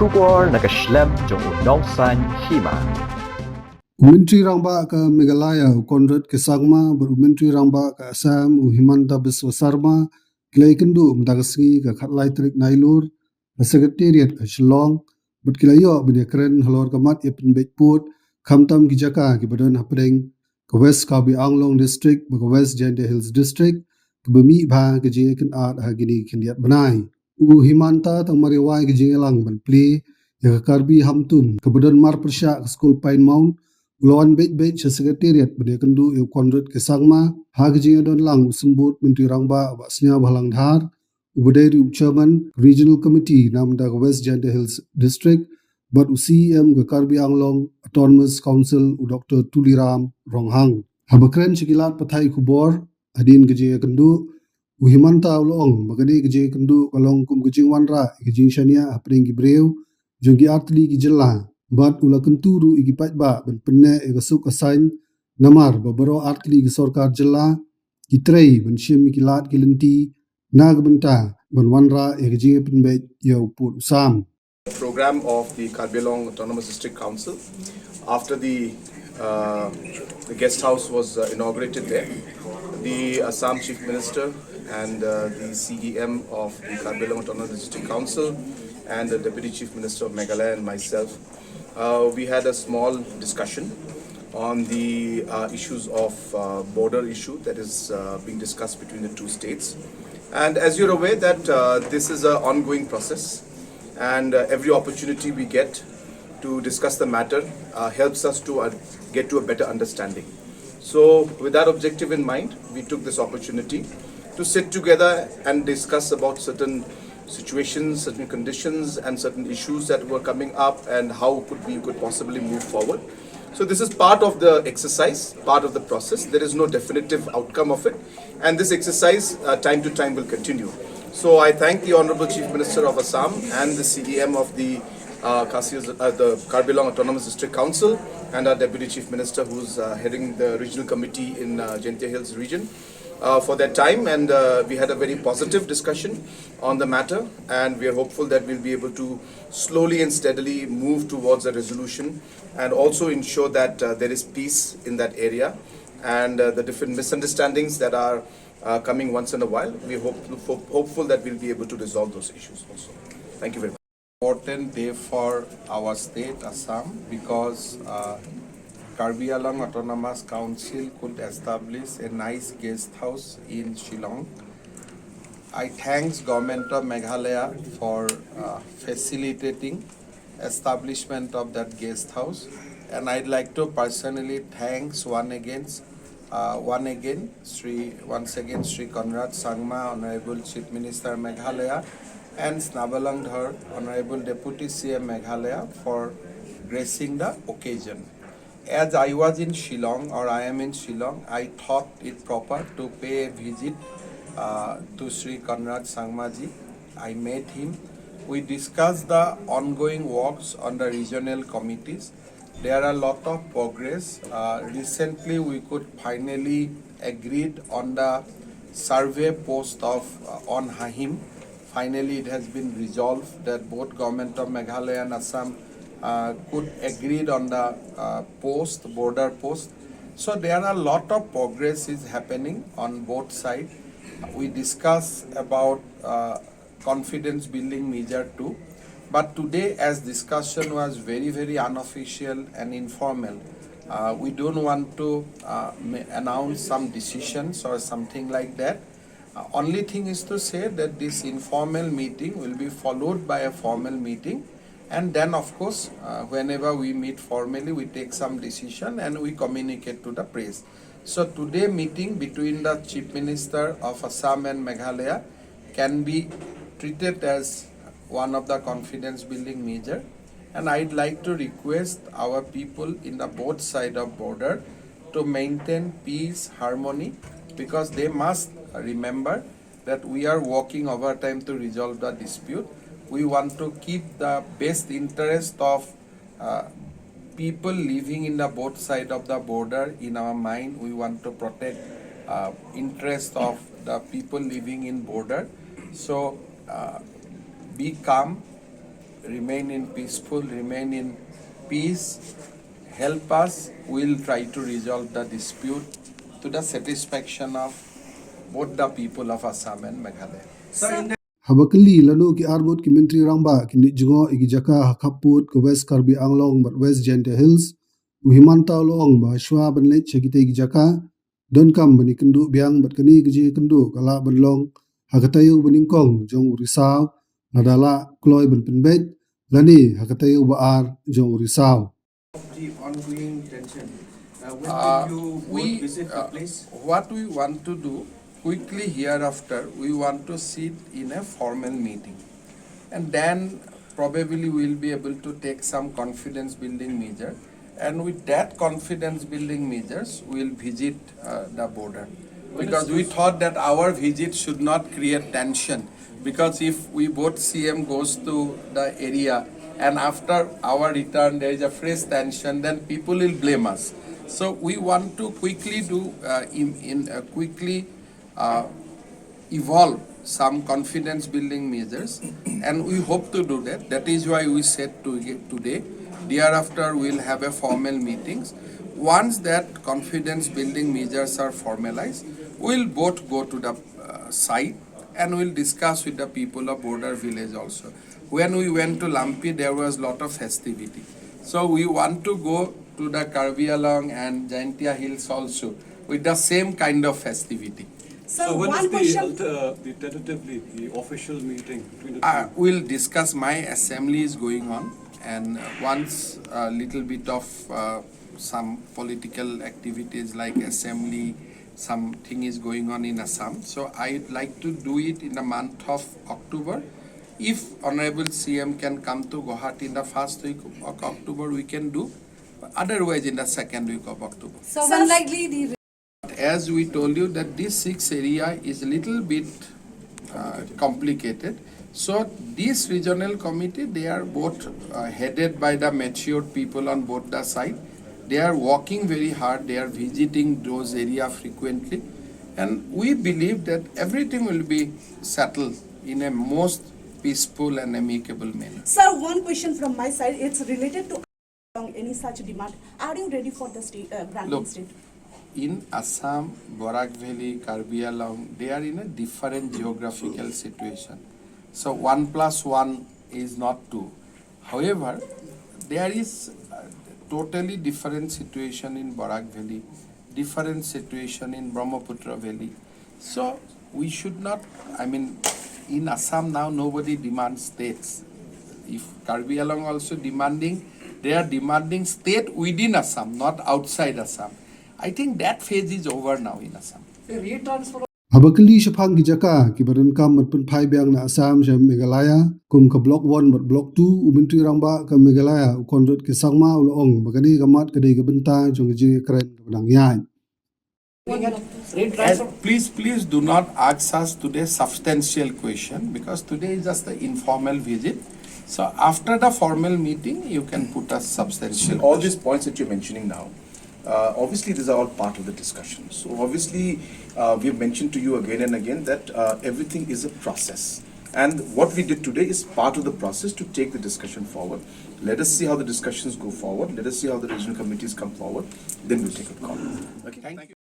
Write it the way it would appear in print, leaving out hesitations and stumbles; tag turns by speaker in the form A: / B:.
A: Shubor nakaslem jong unongsan Hima.
B: Menteri Rangba ke Meghalaya Conrad ke Sangma Menteri Rangba ke Assam Himanta Biswasarma Ïakynduh Sngi ke Khatlai Trik Nailur Secretariat ke Shillong Kilayo Kren Halor Kamat Ipin Bekput Hamtun ki Jaka ki Badan Hapdeng ke West Karbi Anglong District ke West Janda Hills District ke Bumi Bha ke Jekan Art Hagini Kindiat Benai Himanta tang Mariwai ke Jengelang ban Plie ya ke Karbi Hamtun ke Badan Mar Persyak ke School Pine Mount Lawan bet Secretariat Ïakynduh Conrad ke Sangma Hagji don lang sembut Menteri Rangba Basnya Balang Dhar Ubadai Chairman Regional Committee Namda West Janda Hills District but UCM ke Karbi Anglong Autonomous Council Dr. Tuliram Ronghang Habakren Chikilat Pathai Kubor Adin ke Ïakynduh Himanta Ulong Magadi ke Ïakynduh Kalong Kum Kejing Wanra Kejing Shania Apring Gibreu Jonggi Atli ki Jela Bat ula kenturu igi pajba ben penne ega suk asain namar babaro artli ki sorkar jela ki trei ben shim ki lat ki lenti nag benta ben wanra ega jinge penbe yau put usam.
C: Program of the Karbi Autonomous District Council. After the guest house was inaugurated there, the Assam Chief Minister and the CEM of the Karbi Autonomous District Council and the Deputy Chief Minister of Meghalaya and myself, we had a small discussion on the issues of border issue that is being discussed between the two states. And as you're aware that this is an ongoing process, and every opportunity we get to discuss the matter helps us to get to a better understanding. So with that objective in mind, we took this opportunity to sit together and discuss about certain situations, certain conditions and certain issues that were coming up and how we could possibly move forward. So this is part of the exercise, part of the process. There is no definitive outcome of it, and this exercise time to time will continue. So I thank the Honorable Chief Minister of Assam and the CEM of the Karbi Autonomous District Council and our Deputy Chief Minister who's heading the regional committee in Janda Hills region for their time, and we had a very positive discussion on the matter, and we are hopeful that we'll be able to slowly and steadily move towards a resolution and also ensure that there is peace in that area, and the different misunderstandings that are coming once in a while, we hopeful that we'll be able to resolve those issues also. Thank you very much.
D: Important day for our state, Assam, because Karbi Autonomous Council could establish a nice guest house in Shillong. I thank Government of Meghalaya for facilitating establishment of that guest house, and I'd like to personally thanks once again Sri Conrad Sangma, Honorable Chief Minister Meghalaya, and Snabalang Dhar, Honorable Deputy CM Meghalaya, for gracing the occasion. As I was in Shillong, or I am in Shillong, I thought it proper to pay a visit to Sri Conrad Sangma ji. I met him. We discussed the ongoing works on the regional committees. There are a lot of progress. Recently, we could finally agreed on the survey post of on Hahim. Finally, it has been resolved that both Government of Meghalaya and Assam could agreed on the border post. So there are a lot of progress is happening on both sides. We discuss about confidence building measure too. But today, as discussion was very unofficial and informal, we don't want to announce some decisions or something like that. Only thing is to say that this informal meeting will be followed by a formal meeting, and then of course whenever we meet formally, we take some decision and we communicate to the press. So today meeting between the Chief Minister of Assam and Meghalaya can be treated as one of the confidence building measure, and I'd like to request our people in the both side of border to maintain peace, harmony, because they must remember that we are working overtime to resolve the dispute. We want to keep the best interest of people living in the both side of the border in our mind. We want to protect interest of the people living in border. So be calm, remain in peaceful, remain in peace, help us. We'll try to resolve the dispute to the satisfaction of both the people of Assam and Meghalaya.
B: Habakali lanu ki argot ki menteri rangba ki nijungo igi jaka hakaput ke West Karbi Anglong but West Gentle Hills Himanta long ba shwa banlet chekite igi jaka don kam bani kendu biang bat kani giji kendu kala banlong hakatayu baningkong jong urisau nadala kloy ban penbet lani hakatayu baar jong urisau.
E: The ongoing tension. When will you visit the place?
D: What we want to do quickly hereafter, we want to sit in a formal meeting, and then probably we'll be able to take some confidence building measure, and with that confidence building measures, we'll visit the border, because we thought that our visit should not create tension, because if we both CM goes to the area and after our return there is a fresh tension, then people will blame us. So we want to quickly do quickly evolve some confidence building measures, and we hope to do that. That is why we said today. Thereafter we'll have a formal meetings. Once that confidence building measures are formalized, we'll both go to the site and we'll discuss with the people of border village also. When we went to Lampi, there was a lot of festivity. So we want to go to the Karbi Along and Jaintia Hills also with the same kind of festivity.
F: So when
E: one
F: is
E: question.
F: the tentatively the official meeting between the two?
D: We'll discuss. My assembly is going on, and once a little bit of some political activities like assembly, something is going on in Assam. So I'd like to do it in the month of October. If Honorable CM can come to Guwahati in the first week of October, we can do. Otherwise, in the second week of October.
G: So unlikely the
D: As we told you that this 6 area is a little bit complicated. So this regional committee, they are both headed by the matured people on both the side. They are working very hard. They are visiting those areas frequently. And we believe that everything will be settled in a most peaceful and amicable manner.
G: Sir, one question from my side. It's related to any such demand. Are you ready for the state granting
D: Look,
G: state?
D: in Assam, Barak Valley, Karbi Along, they are in a different geographical situation. So 1 + 1 is not 2. However, there is a totally different situation in Barak Valley, different situation in Brahmaputra Valley. So we should not, in Assam now nobody demands states. If Karbi Along also demanding, they are demanding state within Assam, not outside Assam. I think that phase is over now in Assam.
B: Habakali shapang ki jaka ki baran kam mat pun phai biang na Assam jam Meghalaya kum ka block 1 but block 2 ubintri rangba ka Meghalaya Conrad ke sangma ulong bagani gamat kadai ka benta jong ji kren ka badang yan.
D: Please do not ask us today substantial question, because today is just the informal visit. So after the formal meeting, you can put us substantial.
C: All these points that you're mentioning now, obviously these are all part of the discussion. So obviously we've mentioned to you again and again that everything is a process. And what we did today is part of the process to take the discussion forward. Let us see how the discussions go forward. Let us see how the regional committees come forward. Then we'll take a call. Okay. Thank you.